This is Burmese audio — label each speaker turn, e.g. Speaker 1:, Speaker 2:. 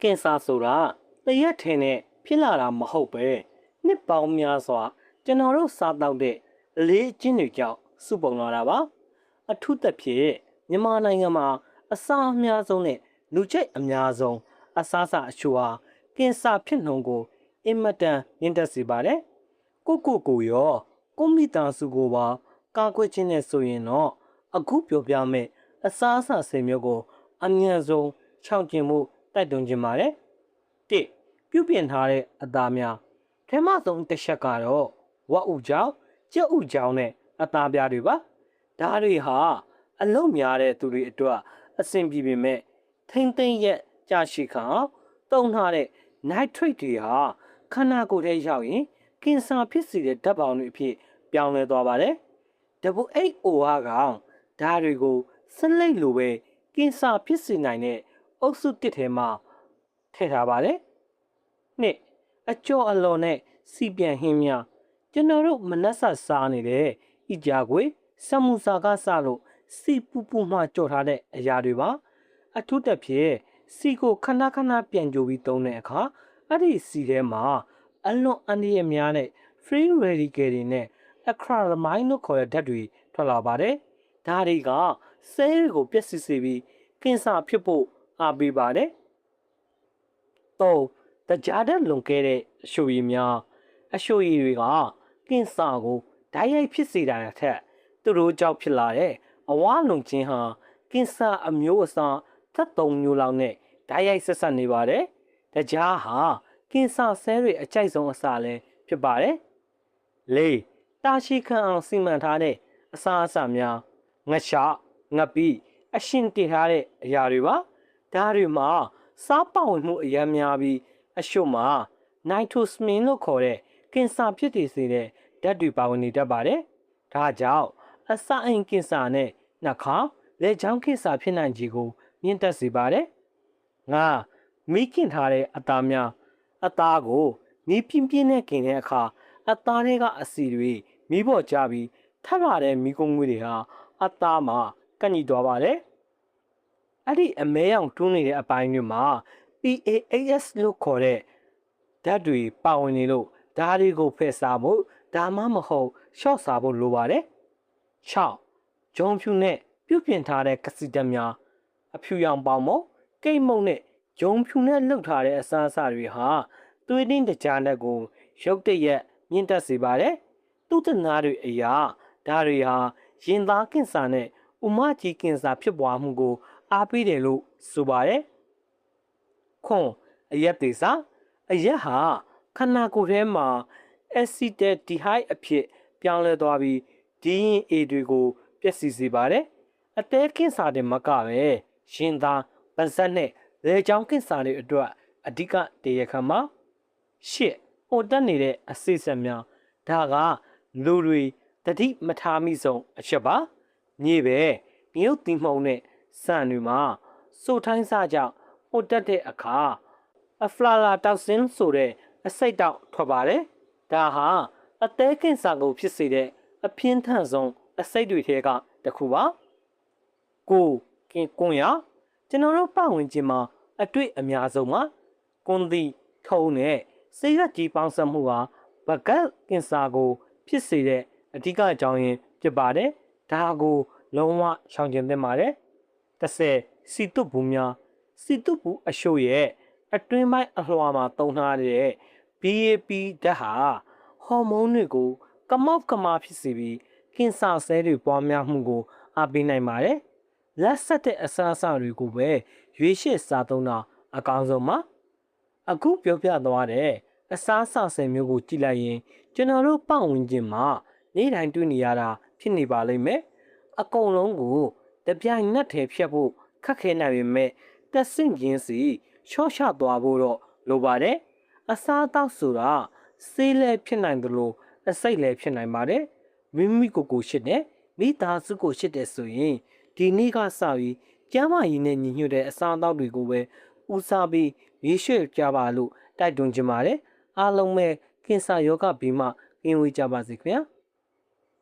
Speaker 1: ကင်ဆာဆိုတာတရက်ထင်းနဲ့ဖြစ်လာတာမဟုတ်ပဲနှစ်ပေါင်းများစွာကျွန်တော်တို့စားတောက်တဲ့အလေးအကျင့်တွေကြောင့်စုပုံလာတာပါအထူးသဖြင့်မြန်မာနိုင်ငံမှာအစားအများဆုံးနဲ့လူချိတ်အများဆုံးအစားအစာအချို့ဟာကင်ဆာဖြစ်နှုန်းကိုအင်မတန်မြင့်တက်စေပါတယ်ကိုရောကိုမိသားစုကိုပါကာကွယ်ခြင်းနဲ့ဆိုရင်တော့အခုပြောပြမယ့်အစားအစာ၁၀မျိုးကိုအမြန်ဆုံးချောင်ကျင်မှုတိုက်တွန်းခြင်းပါတယ်၁ပြုပြင်ထားတဲ့အသားများထဲမှဆုံးတစ်ချက်ကတော့ဝက်ဥကြောင်ကြက်ဥကြောင်နဲ့အသားပြားတွေပါဒါတွေဟာအလုံးများတဲ့သူတွေအတွက်အဆင်ပြေပေမဲ့ထိမ့်သိမ့်ရက်ကြာရှိခါတုံထားတဲ့ nitrate တွေဟာခန္ဓာကိုယ်ထဲရောက်ရင်ကင်ဆာဖြစ်စေတဲ့ဓာတ်ပေါင်းတွေအဖြစ်ပြောင်းလဲသွားပါတယ်WHO ကဓာတ်တွေကိုဆက်လက်လိုပဲကင်ဆာဖြစ်စေနိုင်တဲ့အုပ်စုတစ်ထဲမှာထည့်ထားပါတယ်နှစ်အကျော်အလွန်နဲ့စီပြန်ဟင်းများကျွန်တော်တို့မနက်စာစားနေတဲ့ဤကြခွေဆမ်မူစာကစလို့စီပူပူမှကြော်ထားတဲ့အရာတွေပါအထူးသဖြင့်စီကိုခဏပြန်ကြိုပြီးသုံးတဲ့အခါအဲ့ဒီစီထဲမှာအလွန်အန္တရာယ်များတဲ့ free radical တွေနဲ့ acrylamide လို့ခေါ်တဲ့ဓာတ်တွေထွက်လာပါတယ်ဒါတွေကဆဲတွေကိုပျက်စီးစေပြီးကင်ဆာဖြစ်ဖို့အားပေးပါတယ်၃တကြားတဲ့လွန်ကဲတဲ့အရှိုရည်များအရှိုရည်တွေကကင်ဆာကိုဓာတ်ရိုက်ဖြစ်စေတာထက်သူတို့ကြောင့်ဖြစ်လာတဲ့အဝါလွန်ခြင်းဟာကင်ဆာအမျိုးအစား၃မျိုးလောက်နဲ့ဓာတ်ရိုက်ဆက်ဆက်နေပါတယ်တကြားဟာကင်ဆာဆဲတွေအကြိုက်ဆုံးအစာလည်းဖြစ်ပါတယ်၄တာရှိခံအောင်စီမံထားတဲ့အစားအစာများငရှာငပိအရှင်တည်ထားတဲ့အရာတွေပါဒါတွေမှာစားပေါဝင်မှုအများများပြီးအရှုပ်မှာနိုက်ထရိုစမင်လို့ခေါ်တဲ့ကင်ဆာဖြစ်တည်စေတဲ့ဓာတ်တွေပါဝင်နေတတ်ပါတယ်ဒါကြောင့်အစာအိမ်ကင်ဆာနဲ့နှာခေါင်းလက်ချောင်းကင်ဆာဖြစ်နိုင်ခြေကိုမြင့်တက်စေပါတယ်၅မိခင်ထားတဲ့အသားများအသားကိုမီးပြင်းပြင်းနဲ့กินတဲ့အခါအသားတွေကအဆီတွေမီးပေါ်ကျပြီးထပ်လာတဲ့မီးကုန်းငွေတွေဟာအသားမှာကန့်ညီသွားပါတယ်အဲ့ဒီအမဲရောင်တွန်းနေတဲ့အပိုင်းတွေမှာ PAS လို့ခေါ်တဲ့ဓာတ်တွေပါဝင်နေလို့ဓာတ်တွေကိုဖယ်ရှားဖို့ဒါမှမဟုတ်ရှော့စားဖို့လိုပါတယ်၆ဂျုံဖြူနဲ့ပြုပြင်ထားတဲ့ကစီတက်များအဖြူရောင်ပေါင်မုံကိတ်မုံနဲ့ဂျုံဖြူနဲ့လှုပ်ထားတဲ့အစားအစာတွေဟာသွေးတင်းတကြားနဲ့ကိုရုပ်တရက်မြင့်တက်စေပါတယ်သူတနာတွေအရာဓာတ်တွေဟာရင်သားကင်ဆာနဲ့ဥမကြီးကင်ဆာဖြစ်ပွားမှုကိုအားပေးတယ်လို့ဆိုပါတယ်ခွန်အရက်သေးစာအရက်ဟာခန္ဓာကိုယ်ထဲမှာ acetaldehyde အဖြစ်ပြောင်းလဲသွားပြီး DNA တွေကိုပျက်စီးစေပါတယ်အသည်းကင်ဆာတွေမကပဲရင်သားပါးစပ်နဲ့လေကြောင်းကင်ဆာတွေအတွက်အဓိကတရားခံမှာရှစ်ဟိုတက်နေတဲ့အစိတ်ဆက်များဒါကလူတွေတတိမထားမိဆုံးအချက်ပါမြေပဲမြုပ်တိမှုံနဲ့စံတွေမှာစိုးထိုင်းစားကြောင့်ဟိုတက်တဲ့အခါအဖလာလာတောက်ဆင်းဆိုတဲ့အစိတ်တောက်ထွက်ပါတယ်ဒါဟာအသည်းကင်ဆာကိုဖြစ်စေတဲ့အပြင်းထန်ဆုံးအစိတ်တွေထဲကတစ်ခုပါကိုကင်ကွန်ရကျွန်တော်တို့ပတ်ဝန်းကျင်မှာအတွေ့အများဆုံးမှာကွန်ဒီထုံးနဲ့ဆေးရွက်ကြီးပေါင်းစပ်မှုဟာဘဂတ်ကင်ဆာကိုဖြစ်စေတဲ့အဓိကအကြောင်းရင်းဖြစ်ပါတယ်ဒါကိုလုံးဝရှောင်ကျဉ်သင့်ပါတယ်10စီတုဘူးများစီတုဘူးအရှို့ရဲ့အတွင်းပိုင်းအလွှာမှာတုံထားတဲ့ BAP ဓာတ်ဟာဟော်မုန်းတွေကိုကမောက်ကမာဖြစ်စေပြီးကင်ဆာဆဲတွေပွားများမှုကိုအားပေးနိုင်ပါတယ်လက်ဆက်တဲ့အစားအစာတွေကိုပဲရွေးရှေ့စားသုံးတာအကောင်းဆုံးပါအခုပြောပြသွားတဲ့အစားအစာဆယ်မျိုးကိုကြည့်လိုက်ရင်ကျွန်တော်တို့ပတ်ဝန်းကျင်မှာနေ့တိုင်းတွေ့နေရတာဖြစ်နေပါလိမ့်မယ်အကုန်လုံးကိုတပြိုင်နက်တည်းဖြတ်ဖို့ခက်ခဲနိုင်ပေမဲ့တက်ဆင့်ချင်းစီရှော့ချသွားဖို့တော့လိုပါတယ်အစားအသောက်ဆိုတာဆေးလည်းဖြစ်နိုင်တယ်လို့အစိတ်လည်းဖြစ်နိုင်ပါတယ်မိမိကိုရှိတဲ့မိသားစုကိုရှိတဲ့ဆိုရင်ဒီနေ့ကစပြီးကျန်းမာရေးနဲ့ညီညွတ်တဲ့အစားအသောက်တွေကိုပဲဦးစားပြီးရွေးချယ်ကြပါလို့တိုက်တွန်းချင်ပါတယ်အားလုံးပဲကင်ဆာရောဂါပြီးမှကင်းဝေးကြပါစေခင်ဗျာ